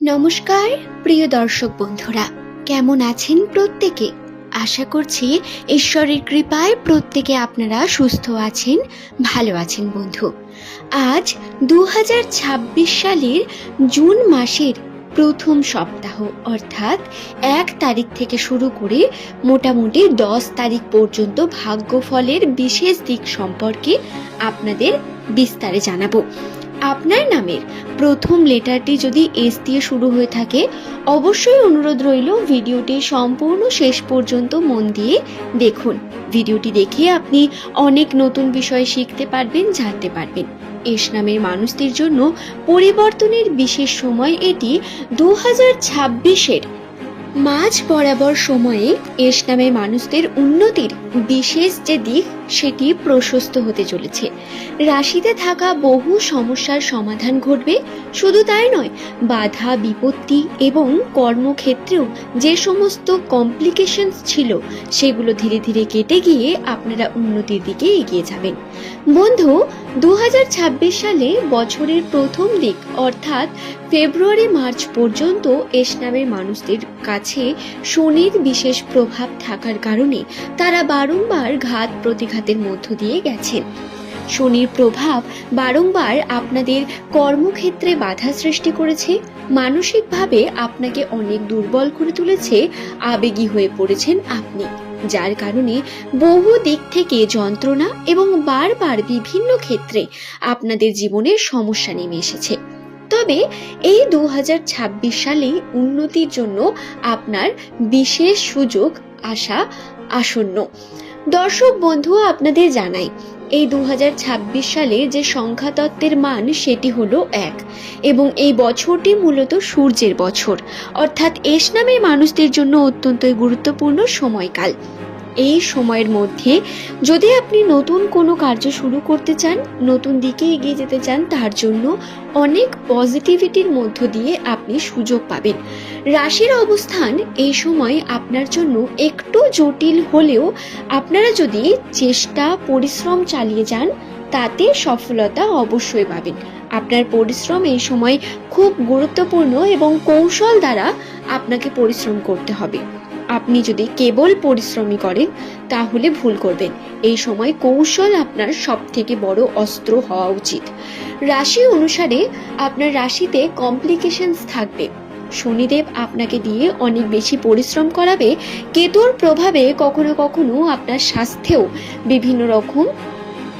নমস্কার প্রিয় দর্শক বন্ধুরা, কেমন আছেন প্রত্যেকে? আশা করছি ঈশ্বরের কৃপায় প্রত্যেকে আপনারা সুস্থ আছেন, ভালো আছেন। বন্ধু, আজ 2026 সালের জুন মাসের প্রথম সপ্তাহ, অর্থাৎ 1 তারিখ থেকে শুরু করে মোটামুটি 10 তারিখ পর্যন্ত ভাগ্যফলের বিশেষ দিক সম্পর্কে আপনাদের বিস্তারে জানাবো। আপনার নামের প্রথম লেটারটি যদি এস দিয়ে শুরু হয়ে থাকে, অবশ্যই অনুরোধ রইল ভিডিওটি সম্পূর্ণ শেষ পর্যন্ত মন দিয়ে দেখুন। ভিডিওটি দেখে আপনি অনেক নতুন বিষয় শিখতে পারবেন, জানতে পারবেন। এস নামের মানুষদের জন্য পরিবর্তনের বিশেষ সময় এটি 2026-এর মাঝ বরাবর সময়ে এস নামের মানুষদের উন্নতির বিশেষ যে দিক সেটি প্রশস্ত হতে চলেছে। রাশিতে থাকা বহু সমস্যার সমাধান ঘটবে। শুধু তাই নয়, বাধা বিপত্তি এবং কর্মক্ষেত্রেও যে সমস্ত কমপ্লিকেশনস ছিল সেগুলো ধীরে ধীরে কেটে গিয়ে আপনারা উন্নতির দিকে এগিয়ে যাবেন। বন্ধু, 2026 সালে বছরের প্রথম দিক অর্থাৎ ফেব্রুয়ারি মার্চ পর্যন্ত এস নামের মানুষদের কাছে শনির বিশেষ প্রভাব থাকার কারণে তারা বারংবার ঘাত প্রতিঘাতের মধ্য দিয়ে গেছেন। শনির প্রভাব বারংবার আপনাদের কর্মক্ষেত্রে বাধা সৃষ্টি করেছে, মানসিকভাবে আপনাকে অনেক দুর্বল করে তুলেছে, আবেগী হয়ে পড়েছেন আপনি, যার কারণে বহু দিক থেকে যন্ত্রণা এবং বারবার বিভিন্ন ক্ষেত্রে আপনাদের জীবনে সমস্যা নেমে এসেছে। তবে এই 2026 সালে উন্নতির জন্য আপনার বিশেষ সুযোগ আসা আসন্ন। দর্শক বন্ধু, আপনাদের জানাই এই 2026 সালে যে সংখ্যাতত্ত্বের মান সেটি হলো 1 এবং এই বছরটি মূলত সূর্যের বছর, অর্থাৎ এস নামের মানুষদের জন্য অত্যন্ত গুরুত্বপূর্ণ সময়কাল। এই সময়ের মধ্যে যদি আপনি নতুন কোনো কার্য শুরু করতে চান, নতুন দিকে এগিয়ে যেতে চান, তার জন্য অনেক পজিটিভিটির মধ্য দিয়ে আপনি সুযোগ পাবেন। রাশির অবস্থান এই সময় আপনার জন্য একটু জটিল হলেও আপনারা যদি চেষ্টা পরিশ্রম চালিয়ে যান তাতে সফলতা অবশ্যই পাবেন। আপনার পরিশ্রম এই সময় খুব গুরুত্বপূর্ণ এবং কৌশল দ্বারা আপনাকে পরিশ্রম করতে হবে। আপনি যদি কেবল পরিশ্রমই করেন তাহলে ভুল করবেন। এই সময় কৌশল আপনার সবথেকে বড় অস্ত্র হওয়া উচিত। রাশি অনুসারে আপনার রাশিতে কমপ্লিকেশনস থাকবে। শনিদেব আপনাকে দিয়ে অনেক বেশি পরিশ্রম করাবে। কেতুর প্রভাবে কখনো কখনো আপনার স্বাস্থ্যেও বিভিন্ন রকম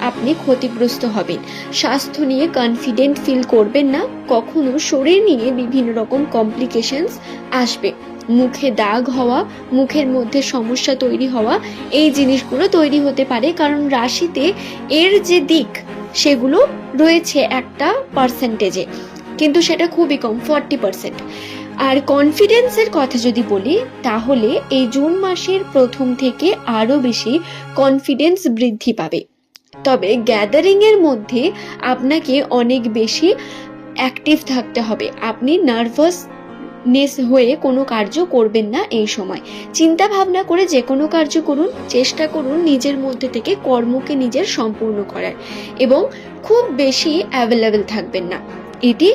আপনি ক্ষতিগ্রস্ত হবেন। স্বাস্থ্য নিয়ে কনফিডেন্ট ফিল করবেন না। কখনো শরীর নিয়ে বিভিন্ন রকম কমপ্লিকেশনস আসবে। মুখে দাগ হওয়া, মুখের মধ্যে সমস্যা তৈরি হওয়া, এই জিনিসগুলো তৈরি হতে পারে, কারণ রাশিতে এর যে দিক সেগুলো রয়েছে একটা পার্সেন্টেজে, কিন্তু সেটা খুবই কম, 40%। আর কনফিডেন্সের কথা যদি বলি তাহলে এই জুন মাসের প্রথম থেকে আরো বেশি কনফিডেন্স বৃদ্ধি পাবে। তবে গ্যাদারিং এর মধ্যে আপনাকে অনেক বেশি অ্যাক্টিভ থাকতে হবে। আপনি নার্ভাসনেস হয়ে কোনো কার্য করবেন না। এই সময় চিন্তা ভাবনা করে যে কোনো কার্য করুন, চেষ্টা করুন নিজের মধ্যে থেকে কর্মকে নিজের সম্পূর্ণ করার, এবং খুব বেশি অ্যাভেলেবেল থাকবেন না। এটি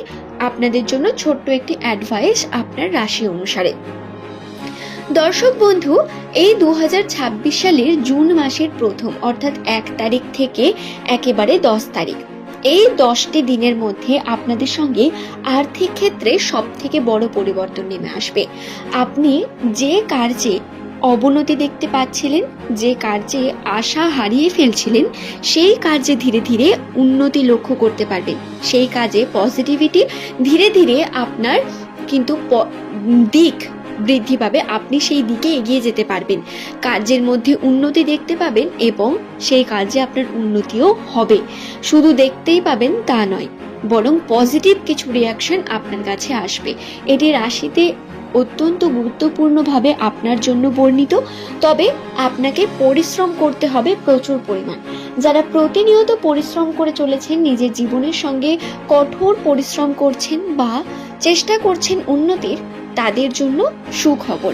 আপনাদের জন্য ছোট্ট একটি অ্যাডভাইস আপনার রাশি অনুসারে। দর্শক বন্ধু, এই 2026 সালের জুন মাসের প্রথম অর্থাৎ 1 তারিখ থেকে একেবারে 10 তারিখ, এই 10টি দিনের মধ্যে আপনাদের সঙ্গে আর্থিক ক্ষেত্রে সব থেকে বড় পরিবর্তন নেমে আসবে। আপনি যে কার্যে অবনতি দেখতে পাচ্ছিলেন, যে কার্যে আশা হারিয়ে ফেলছিলেন, সেই কার্যে ধীরে ধীরে উন্নতি লক্ষ্য করতে পারবেন। সেই কাজে পজিটিভিটি ধীরে ধীরে আপনার কিন্তু দিক বৃদ্ধি পাবে। আপনি সেই দিকে এগিয়ে যেতে পারবেন, কার্যের মধ্যে উন্নতি দেখতে পাবেন এবং সেই কাজে আপনার উন্নতিও হবে। শুধু দেখতেই পাবেন তা নয়, বরং পজিটিভ কিছু রিয়াকশন আপনার কাছে আসবে। এটি রাশিতে অত্যন্ত গুরুত্বপূর্ণভাবে আপনার জন্য বর্ণিত। তবে আপনাকে পরিশ্রম করতে হবে প্রচুর পরিমাণ। যারা প্রতিনিয়ত পরিশ্রম করে চলেছেন, নিজের জীবনের সঙ্গে কঠোর পরিশ্রম করছেন বা চেষ্টা করছেন উন্নতির, তাদের জন্য সুখবর,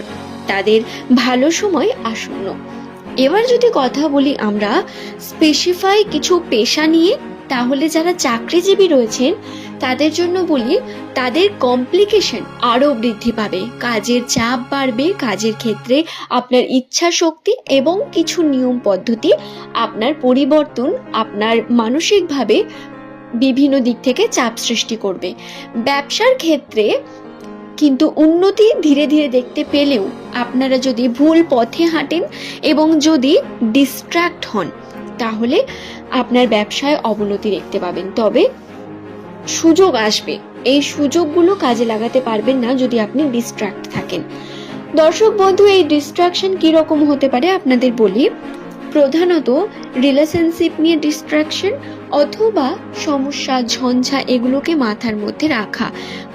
তাদের ভালো সময় আসন্ন। এবার যদি কথা বলি আমরা স্পেসিফাই কিছু পেশা নিয়ে, তাহলে যারা চাকরিজীবী রয়েছেন তাদের জন্য বলি, তাদের কমপ্লিকেশন আরও বৃদ্ধি পাবে, কাজের চাপ বাড়বে, কাজের ক্ষেত্রে আপনার ইচ্ছা শক্তি এবং কিছু নিয়ম পদ্ধতি আপনার পরিবর্তন আপনার মানসিকভাবে বিভিন্ন দিক থেকে চাপ সৃষ্টি করবে। ব্যবসার ক্ষেত্রে কিন্তু উন্নতি ধীরে ধীরে দেখতে পেলেও আপনারা যদি ভুল পথে হাঁটেন এবং যদি ডিস্ট্র্যাক্ট হন তাহলে আপনার ব্যবসায় অবনতি দেখতে পাবেন। তবে সুযোগ আসবে, এই সুযোগগুলো কাজে লাগাতে পারবেন না যদি আপনি ডিস্ট্র্যাক্ট থাকেন। দর্শক বন্ধু, এই ডিস্ট্রাকশন কিরকম হতে পারে আপনাদের বলি। প্রধানত রিলেশনশিপ নিয়ে ডিস্ট্রাকশন অথবা সমস্যা ঝঞ্ঝা এগুলোকে মাথার মধ্যে রাখা।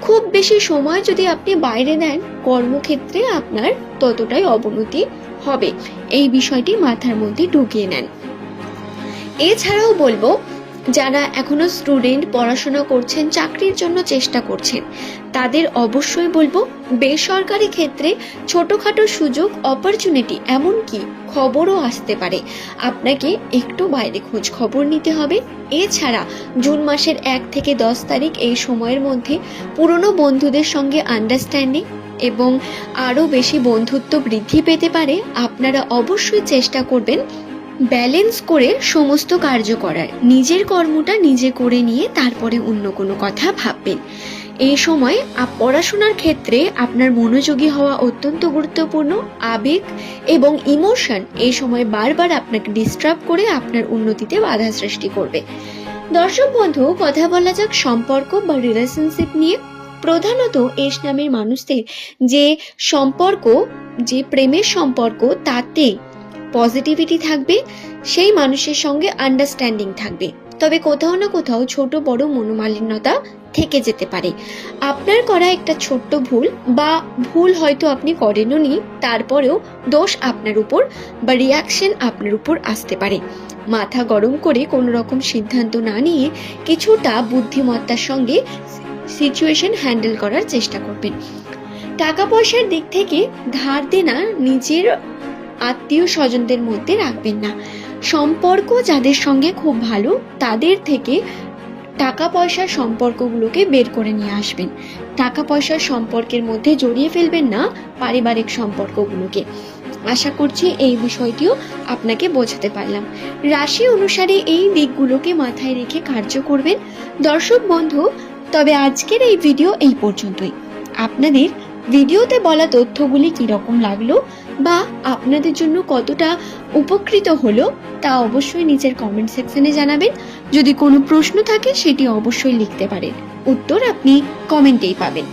খুব বেশি সময় যদি আপনি বাইরে দেন কর্মক্ষেত্রে আপনার ততটাই অবনতি হবে, এই বিষয়টি মাথার মধ্যে ঢুকিয়ে নেন। এছাড়াও বলবো, যারা এখনো স্টুডেন্ট পড়াশোনা করছেন, চাকরির জন্য চেষ্টা করছেন, তাদের অবশ্যই বলবো বেসরকারি ক্ষেত্রে ছোটখাটো সুযোগ অপরচুনিটি এমনকি খবরও আসতে পারে, আপনাকে একটু বাইরে খোঁজ খবর নিতে হবে। এছাড়া জুন মাসের 1 থেকে 10 তারিখ এই সময়ের মধ্যে পুরনো বন্ধুদের সঙ্গে আন্ডারস্ট্যান্ডিং এবং আরও বেশি বন্ধুত্ব বৃদ্ধি পেতে পারে। আপনারা অবশ্যই চেষ্টা করবেন ব্যালেন্স করে সমস্ত কার্য করার, নিজের কর্মটা নিজে করে নিয়ে তারপরে অন্য কোনো কথা ভাববেন। এই সময় পড়াশোনার ক্ষেত্রে আপনার মনোযোগী হওয়া অত্যন্ত গুরুত্বপূর্ণ। আবেগ এবং ইমোশন এই সময় বারবার আপনাকে ডিস্টার্ব করে আপনার উন্নতিতে বাধা সৃষ্টি করবে। দর্শক বন্ধু, কথা বলা যাক সম্পর্ক বা রিলেশনশিপ নিয়ে। প্রধানত এস নামের মানুষদের যে সম্পর্ক, যে প্রেমের সম্পর্ক, তাতে পজিটিভিটি থাকবে, সেই মানুষের সঙ্গে আন্ডারস্ট্যান্ডিং থাকবে। তবে কোথাও না কোথাও ছোট বড় মনোমালিন্যতা থেকে যেতে পারে। আপনার করা একটা ছোট্ট ভুল বা ভুল হয়তো আপনি করেনও নি, তারপরেও দোষ আপনার উপর বা রিয়াকশন আপনার উপর আসতে পারে। মাথা গরম করে কোনো রকম সিদ্ধান্ত না নিয়ে কিছুটা বুদ্ধিমত্তার সঙ্গে সিচুয়েশন হ্যান্ডেল করার চেষ্টা করবেন। টাকা পয়সার দিক থেকে ধার দেনা নিজের আত্মীয় স্বজনদের মধ্যে রাখবেন না। সম্পর্ক যাদের সঙ্গে খুব ভালো তাদের থেকে টাকা পয়সার সম্পর্কগুলোকে বের করে নিয়ে আসবেন। টাকা পয়সার সম্পর্কের মধ্যে জড়িয়ে ফেলবেন না পারিবারিক সম্পর্কগুলোকে। আশা করছি এই বিষয়টিও আপনাকে বোঝাতে পারলাম। রাশি অনুসারে এই দিকগুলোকে মাথায় রেখে কার্য করবেন। দর্শক বন্ধু, তবে আজকের এই ভিডিও এই পর্যন্তই। আপনাদের ভিডিওতে বলা তথ্যগুলি কিরকম লাগলো বা আপনাদের জন্য কতটা উপকৃত হলো তা অবশ্যই নিচের কমেন্ট সেকশনে জানাবেন। যদি কোনো প্রশ্ন থাকে সেটি অবশ্যই লিখতে পারেন, উত্তর আপনি কমেন্টেই পাবেন।